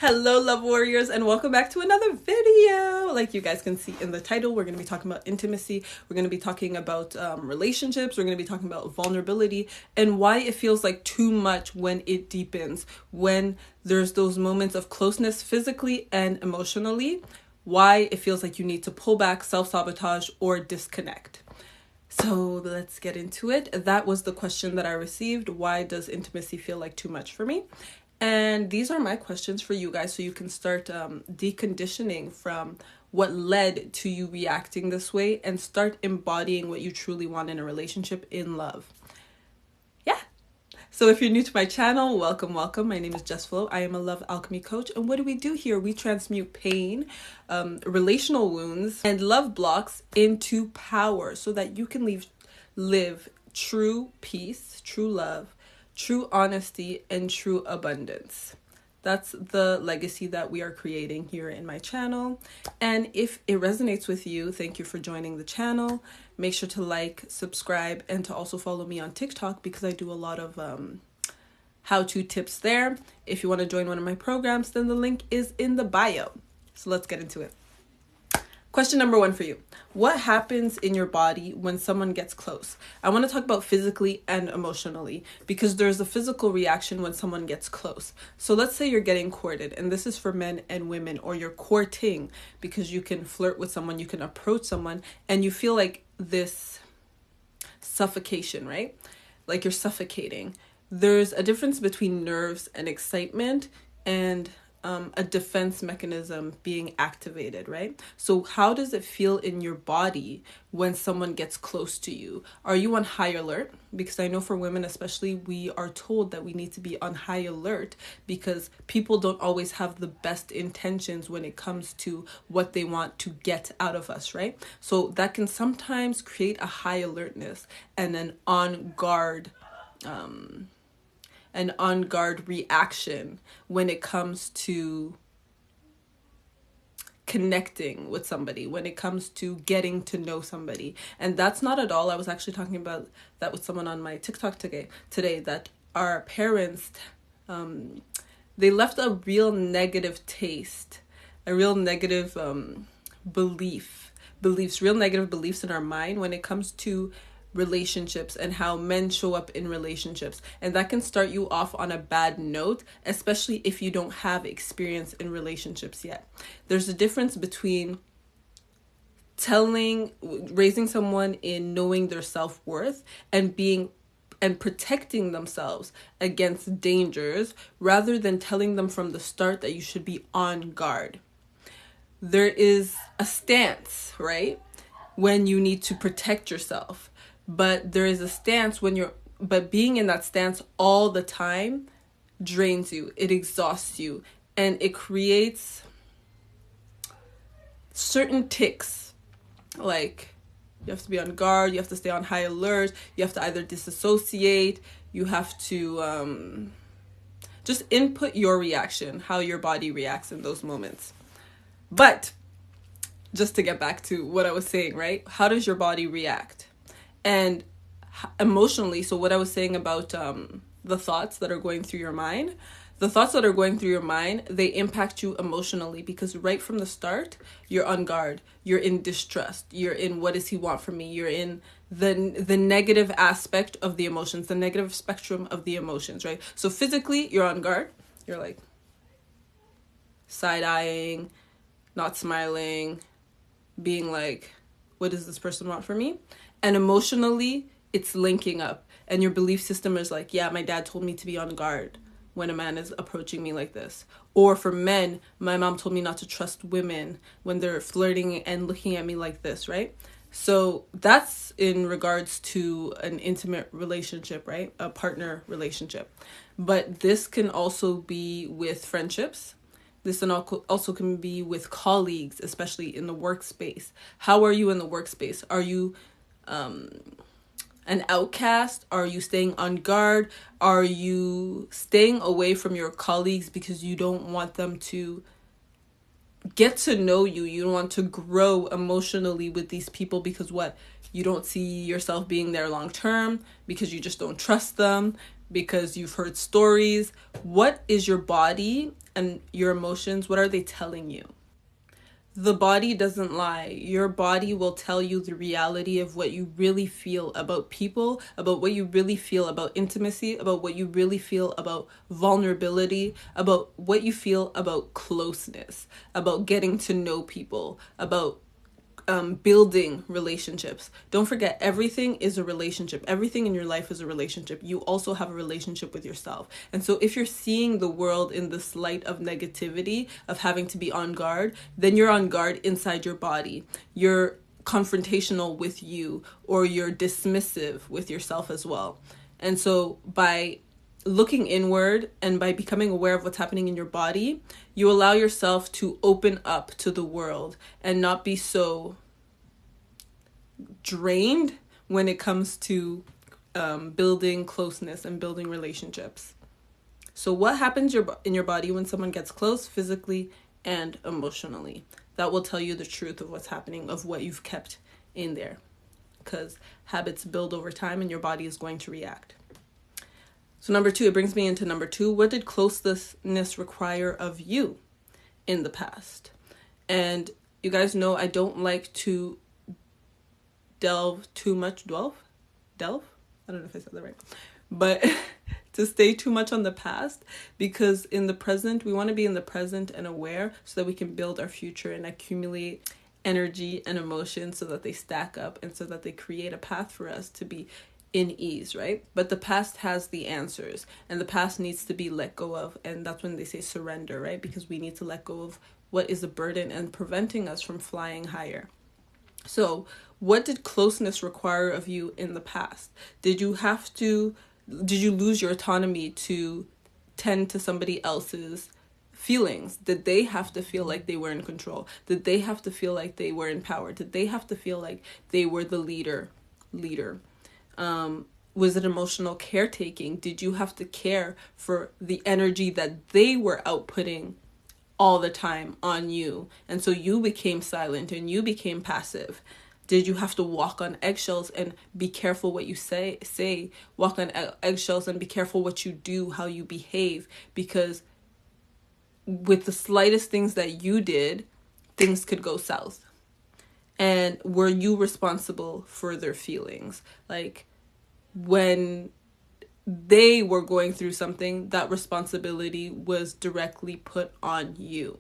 Hello, love warriors, and welcome back to another video. Like you guys can see in the title, we're going to be talking about intimacy. We're going to be talking about relationships. We're going to be talking about vulnerability and why it feels like too much when it deepens, when there's those moments of closeness physically and emotionally, why it feels like you need to pull back, self-sabotage, or disconnect. So let's get into it. That was the question that I received. Why does intimacy feel like too much for me? And these are my questions for you guys so you can start deconditioning from what led to you reacting this way and start embodying what you truly want in a relationship in love. Yeah. So if you're new to my channel, welcome. My name is Jess Flo. I am a love alchemy coach. And what do we do here? We transmute pain, relational wounds, and love blocks into power so that you can live true peace, true love, true honesty, and true abundance. That's the legacy that we are creating here in my channel. And if it resonates with you, thank you for joining the channel. Make sure to like, subscribe, and to also follow me on TikTok because I do a lot of how-to tips there. If you want to join one of my programs, then the link is in the bio. So let's get into it. Question number 1 for you. What happens in your body when someone gets close? I want to talk about physically and emotionally because there's a physical reaction when someone gets close. So let's say you're getting courted, and this is for men and women, or you're courting because you can flirt with someone, you can approach someone, and you feel like this suffocation, right? Like you're suffocating. There's a difference between nerves and excitement and a defense mechanism being activated, right? So how does it feel in your body when someone gets close to you? Are you on high alert? Because I know for women especially, we are told that we need to be on high alert because people don't always have the best intentions when it comes to what they want to get out of us, right? So that can sometimes create a high alertness and an on guard reaction when it comes to connecting with somebody, when it comes to getting to know somebody. And that's not at all. I was actually talking about that with someone on my TikTok today that our parents, they left a real negative taste, a real negative real negative beliefs in our mind when it comes to relationships and how men show up in relationships, and that can start you off on a bad note, especially if you don't have experience in relationships yet. There's a difference between raising someone in knowing their self-worth and protecting themselves against dangers rather than telling them from the start that you should be on guard. There is a stance, right, when you need to protect yourself. But there is a stance but being in that stance all the time drains you, it exhausts you, and it creates certain tics. Like you have to be on guard, you have to stay on high alert, you have to either disassociate, you have to just input your reaction, how your body reacts in those moments. But just to get back to what I was saying, right? How does your body react? And emotionally, so what I was saying about the thoughts that are going through your mind, they impact you emotionally because right from the start, you're on guard, you're in distrust, you're in what does he want from me, you're in the negative aspect of the emotions, the negative spectrum of the emotions, right? So physically, you're on guard, you're like side-eyeing, not smiling, being like, what does this person want from me? And emotionally, it's linking up. And your belief system is like, yeah, my dad told me to be on guard when a man is approaching me like this. Or for men, my mom told me not to trust women when they're flirting and looking at me like this, right? So that's in regards to an intimate relationship, right? A partner relationship. But this can also be with friendships. This also can be with colleagues, especially in the workspace. How are you in the workspace? Are you an outcast? Are you staying on guard? Are you staying away from your colleagues because you don't want them to get to know you? You don't want to grow emotionally with these people because you don't see yourself being there long term, because you just don't trust them, because you've heard stories. What is your body and your emotions, what are they telling you? The body doesn't lie. Your body will tell you the reality of what you really feel about people, about what you really feel about intimacy, about what you really feel about vulnerability, about what you feel about closeness, about getting to know people, about building relationships. Don't forget, everything is a relationship. Everything in your life is a relationship. You also have a relationship with yourself. And so if you're seeing the world in this light of negativity, of having to be on guard, then you're on guard inside your body. You're confrontational with you, or you're dismissive with yourself as well. And so by looking inward and by becoming aware of what's happening in your body, you allow yourself to open up to the world and not be so drained when it comes to building closeness and building relationships. So what happens in your body when someone gets close physically and emotionally? That will tell you the truth of what's happening, of what you've kept in there. Because habits build over time and your body is going to react. So number 2, it brings me into number 2. What did closeness require of you in the past? And you guys know I don't like to delve too much. Delve? I don't know if I said that right. But to stay too much on the past, because in the present, we want to be in the present and aware so that we can build our future and accumulate energy and emotion so that they stack up and so that they create a path for us to be in ease, right? But the past has the answers, and the past needs to be let go of, and that's when they say surrender, right? Because we need to let go of what is a burden and preventing us from flying higher. So what did closeness require of you in the past? Did you lose your autonomy to tend to somebody else's feelings? Did they have to feel like they were in control? Did they have to feel like they were in power? Did they have to feel like they were the leader? Was it emotional caretaking? Did you have to care for the energy that they were outputting all the time on you? And so you became silent and you became passive. Did you have to walk on eggshells and be careful what you say, walk on eggshells and be careful what you do, how you behave? Because with the slightest things that you did, things could go south. And were you responsible for their feelings? Like, when they were going through something, that responsibility was directly put on you.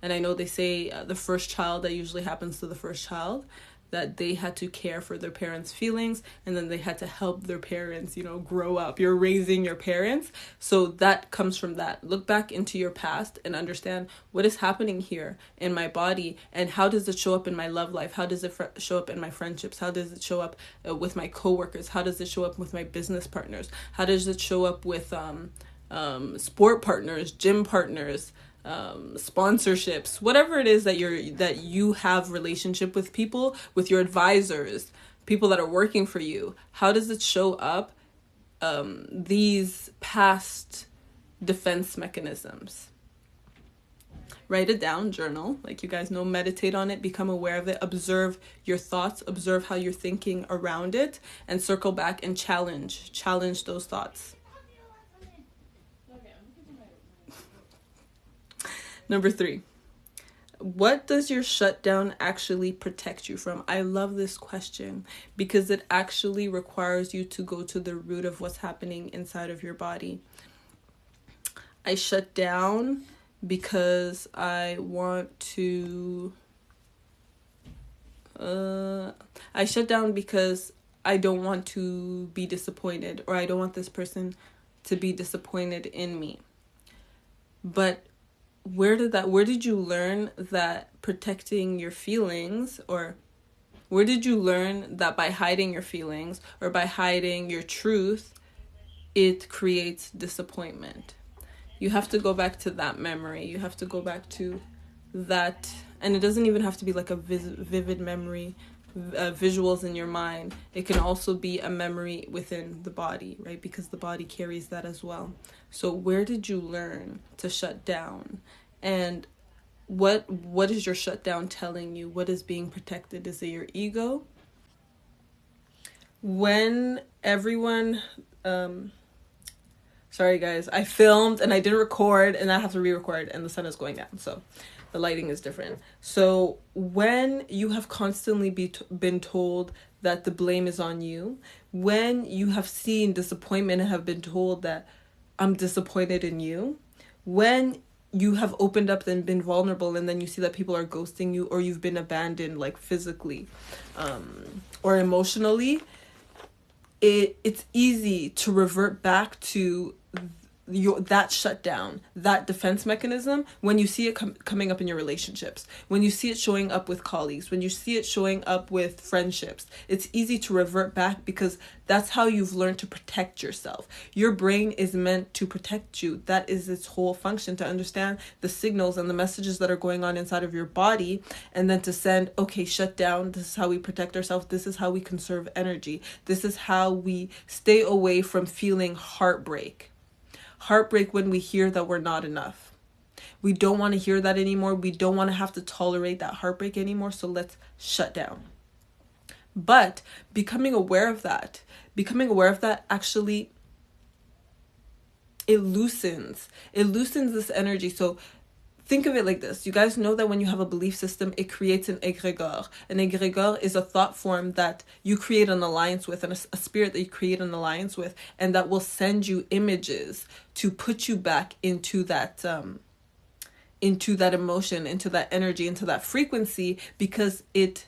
And I know they say the first child, that usually happens to the first child, that they had to care for their parents' feelings, and then they had to help their parents, grow up. You're raising your parents. So that comes from that. Look back into your past and understand what is happening here in my body, and how does it show up in my love life? How does it show up in my friendships? How does it show up with my coworkers? How does it show up with my business partners? How does it show up with sport partners, gym partners, sponsorships, whatever it is that you have relationship with people, with your advisors, people that are working for you? How does it show up, these past defense mechanisms? Write it down, journal, like you guys know, meditate on it, become aware of it, observe your thoughts, observe how you're thinking around it, and circle back and challenge those thoughts. Number 3, what does your shutdown actually protect you from? I love this question because it actually requires you to go to the root of what's happening inside of your body. I shut down because I want to... I shut down because I don't want to be disappointed, or I don't want this person to be disappointed in me. But where did you learn that protecting your feelings, or where did you learn that by hiding your feelings or by hiding your truth, it creates disappointment? You have to go back to that memory. You have to go back to that, and it doesn't even have to be like a vivid memory, visuals in your mind. It can also be a memory within the body, right? Because the body carries that as well. So where did you learn to shut down? And what is your shutdown telling you? What is being protected? Is it your ego? When everyone Sorry guys, I filmed and I didn't record and I have to re-record and the sun is going down, so the lighting is different. So when you have constantly been told that the blame is on you, when you have seen disappointment and have been told that I'm disappointed in you, when you have opened up and been vulnerable and then you see that people are ghosting you or you've been abandoned like physically or emotionally, it's easy to revert back to that shutdown, that defense mechanism when you see it coming up in your relationships, when you see it showing up with colleagues, when you see it showing up with friendships. It's easy to revert back because that's how you've learned to protect yourself. Your brain is meant to protect you. That is its whole function, to understand the signals and the messages that are going on inside of your body, and then to send, okay, shut down. This is how we protect ourselves. This is how we conserve energy. This is how we stay away from feeling heartbreak. Heartbreak when we hear that we're not enough. We don't want to hear that anymore. We don't want to have to tolerate that heartbreak anymore. So let's shut down. But becoming aware of that actually, it loosens this energy. So think of it like this. You guys know that when you have a belief system, it creates an egregore. An egregore is a thought form that you create an alliance with, and a spirit that you create an alliance with, and that will send you images to put you back into that emotion, into that energy, into that frequency, because it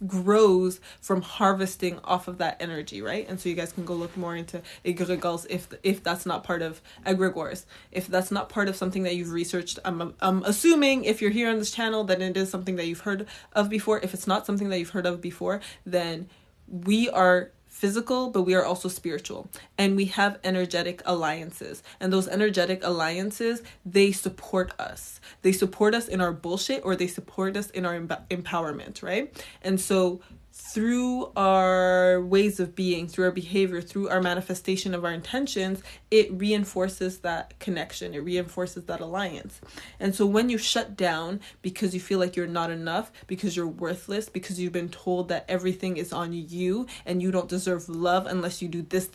grows from harvesting off of that energy, right? And so you guys can go look more into egregores if that's not part of egregores. If that's not part of something that you've researched, I'm assuming if you're here on this channel that it is something that you've heard of before. If it's not something that you've heard of before, then we are physical, but we are also spiritual, and we have energetic alliances, and those energetic alliances, they support us in our bullshit, or they support us in our empowerment, right? And so through our ways of being, through our behavior, through our manifestation of our intentions, it reinforces that connection, it reinforces that alliance. And so when you shut down because you feel like you're not enough, because you're worthless, because you've been told that everything is on you and you don't deserve love unless you do this,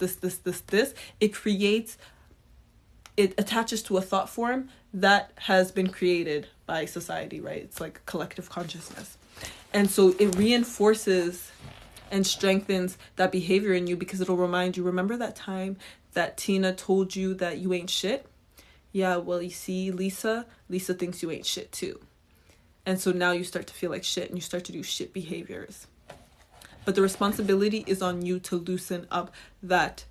it attaches to a thought form that has been created by society, right? It's like collective consciousness. And so it reinforces and strengthens that behavior in you, because it'll remind you, remember that time that Tina told you that you ain't shit? Yeah, well, you see, Lisa thinks you ain't shit too. And so now you start to feel like shit and you start to do shit behaviors. But the responsibility is on you to loosen up that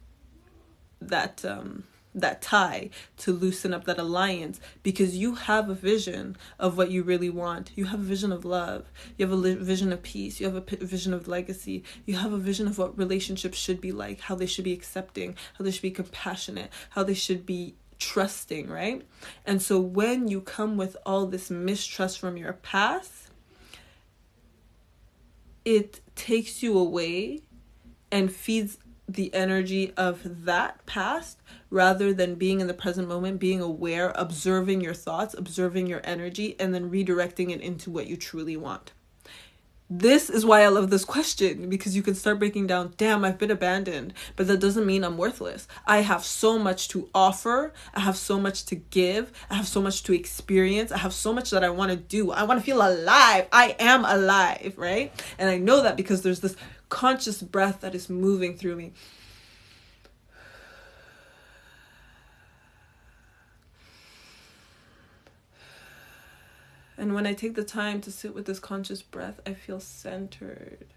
tie, to loosen up that alliance, because you have a vision of what you really want. You have a vision of love. You have a vision of peace. You have a vision of legacy. You have a vision of what relationships should be like, how they should be accepting, how they should be compassionate, how they should be trusting, right? And so when you come with all this mistrust from your past, it takes you away and feeds the energy of that past, rather than being in the present moment, being aware, observing your thoughts, observing your energy, and then redirecting it into what you truly want. This is why I love this question, because you can start breaking down, damn, I've been abandoned, but that doesn't mean I'm worthless. I have so much to offer. I have so much to give. I have so much to experience. I have so much that I want to do. I want to feel alive. I am alive, right? And I know that because there's this conscious breath that is moving through me. And when I take the time to sit with this conscious breath, I feel centered.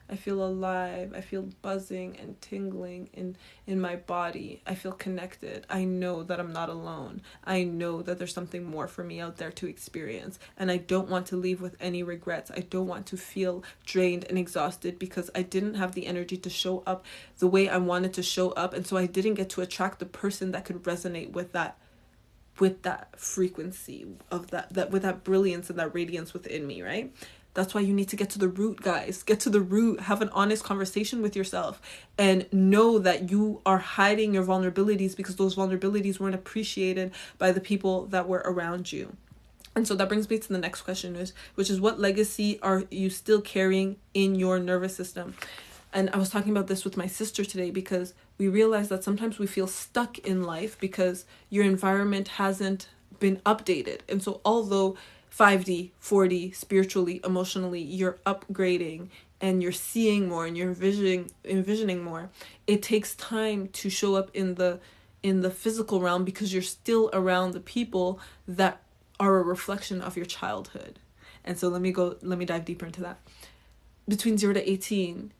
I feel alive. I feel buzzing and tingling in my body. I feel connected. I know that I'm not alone. I know that there's something more for me out there to experience. And I don't want to leave with any regrets. I don't want to feel drained and exhausted because I didn't have the energy to show up the way I wanted to show up. And so I didn't get to attract the person that could resonate with that frequency of that with that brilliance and that radiance within me, right? That's why you need to get to the root, guys. Get to the root. Have an honest conversation with yourself and know that you are hiding your vulnerabilities because those vulnerabilities weren't appreciated by the people that were around you. And so that brings me to the next question, which is what legacy are you still carrying in your nervous system? And I was talking about this with my sister today, because we realize that sometimes we feel stuck in life because your environment hasn't been updated. And so although 5D, 4D, spiritually, emotionally, you're upgrading and you're seeing more and you're envisioning more, it takes time to show up in the physical realm because you're still around the people that are a reflection of your childhood. And so let me dive deeper into that. Between 0 to 18,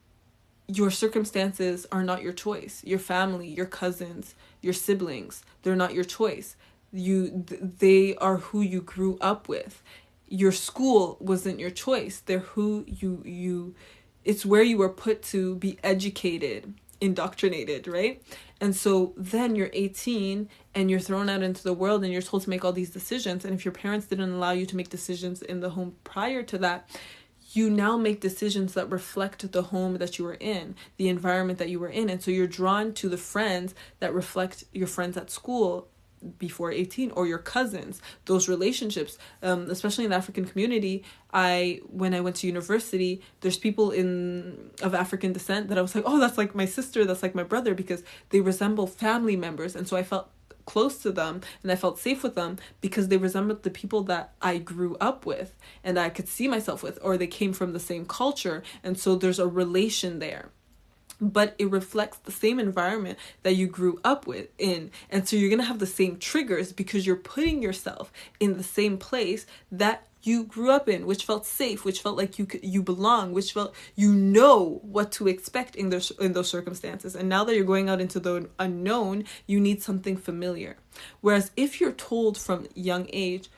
your circumstances are not your choice. Your family, your cousins, your siblings, they're not your choice. They are who you grew up with. Your school wasn't your choice. They're who it's where you were put to be educated, indoctrinated, right? And so then you're 18 and you're thrown out into the world and you're told to make all these decisions. And if your parents didn't allow you to make decisions in the home prior to that, you now make decisions that reflect the home that you were in, the environment that you were in. And so you're drawn to the friends that reflect your friends at school before 18, or your cousins, those relationships, especially in the African community. When I went to university, there's people of African descent that I was like, oh, that's like my sister, that's like my brother, because they resemble family members. And so I felt close to them and I felt safe with them because they resembled the people that I grew up with and I could see myself with, or they came from the same culture. And so there's a relation there, but it reflects the same environment that you grew up in. And so you're going to have the same triggers because you're putting yourself in the same place that you grew up in, which felt safe, which felt like you belong, which felt what to expect in those circumstances. And now that you're going out into the unknown, you need something familiar. Whereas if you're told from young age,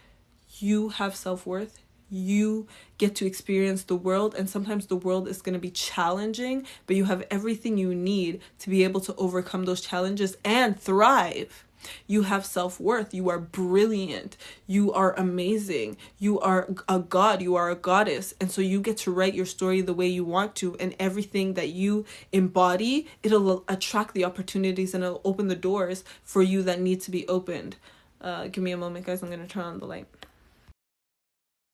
you have self-worth, you get to experience the world, and sometimes the world is going to be challenging, but you have everything you need to be able to overcome those challenges and thrive. You have self-worth. You are brilliant. You are amazing. You are a god. You are a goddess. And so you get to write your story the way you want to, and everything that you embody, it'll attract the opportunities and it'll open the doors for you that need to be opened. Give me a moment, guys. I'm going to turn on the light.